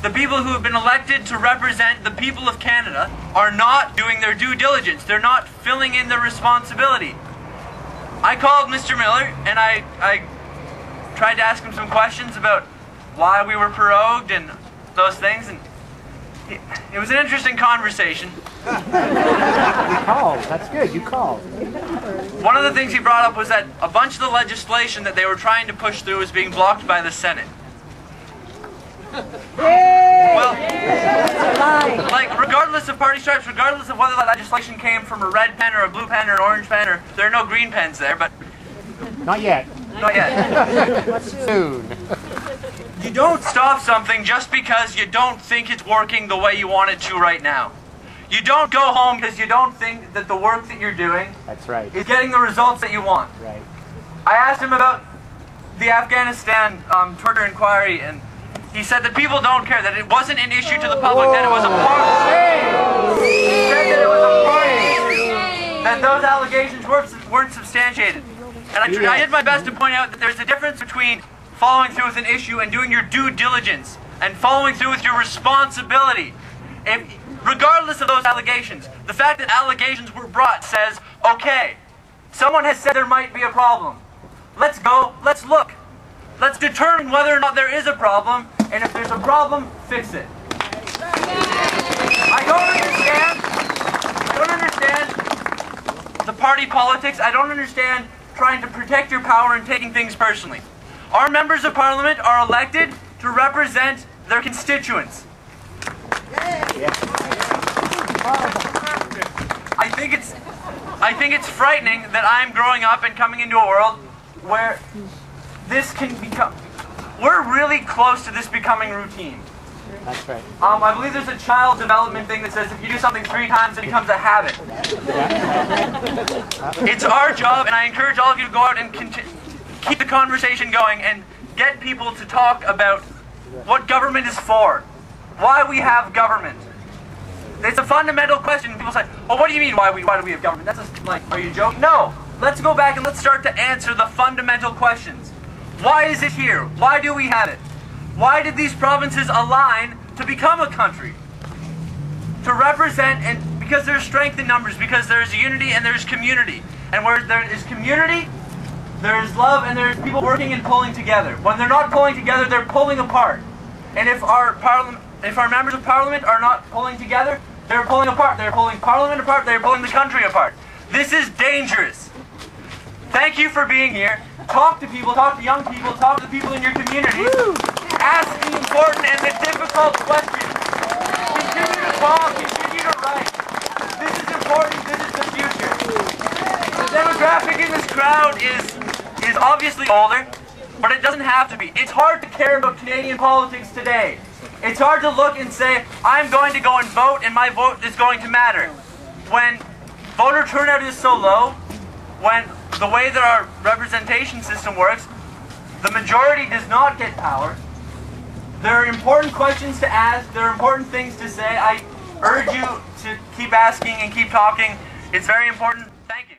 the people who have been elected to represent the people of Canada are not doing their due diligence. They're not filling in their responsibility. I called Mr. Miller and I tried to ask him some questions about why we were prorogued and those things, and it was an interesting conversation. You called. That's good. You called. One of the things he brought up was that a bunch of the legislation that they were trying to push through was being blocked by the Senate. Well, like, regardless of party stripes, regardless of whether that legislation came from a red pen or a blue pen or an orange pen, or there are no green pens there, but... Not yet. Not yet. Soon. You don't stop something just because you don't think it's working the way you want it to right now. You don't go home because you don't think that the work that you're doing That's right. is getting the results that you want. Right. I asked him about the Afghanistan Twitter inquiry, and he said that people don't care, that it wasn't an issue to the public, that it was a party. He said that it was a party issue, that those allegations weren't substantiated. And I did my best to point out that there's a difference between following through with an issue and doing your due diligence and following through with your responsibility. Regardless of those allegations, the fact that allegations were brought says, okay, someone has said there might be a problem. Let's go, let's look. Let's determine whether or not there is a problem, and if there's a problem, fix it. I don't understand the party politics. I don't understand trying to protect your power and taking things personally. Our members of parliament are elected to represent their constituents. I think it's frightening that I'm growing up and coming into a world where this can become... We're really close to this becoming routine. That's right. I believe there's a child development thing that says if you do something 3 times, it becomes a habit. It's our job, and I encourage all of you to go out and keep the conversation going and get people to talk about what government is for, why we have government. It's a fundamental question. People say, "Oh, what do you mean? Why do we have government?" That's just like, are you joking? No. Let's go back and let's start to answer the fundamental questions. Why is it here? Why do we have it? Why did these provinces align to become a country? To represent, and because there's strength in numbers, because there's unity and there's community. And where there is community, there's love, and there's people working and pulling together. When they're not pulling together, they're pulling apart. And if our members of parliament are not pulling together, they're pulling apart. They're pulling parliament apart. They're pulling the country apart. This is dangerous. Thank you for being here. Talk to people, talk to young people, talk to the people in your community. Ask the important and the difficult questions. Continue to talk, continue to write. This is important, this is the future. The demographic in this crowd is obviously older, but it doesn't have to be. It's hard to care about Canadian politics today. It's hard to look and say, I'm going to go and vote and my vote is going to matter. When voter turnout is so low, when the way that our representation system works, the majority does not get power. There are important questions to ask, there are important things to say. I urge you to keep asking and keep talking. It's very important. Thank you.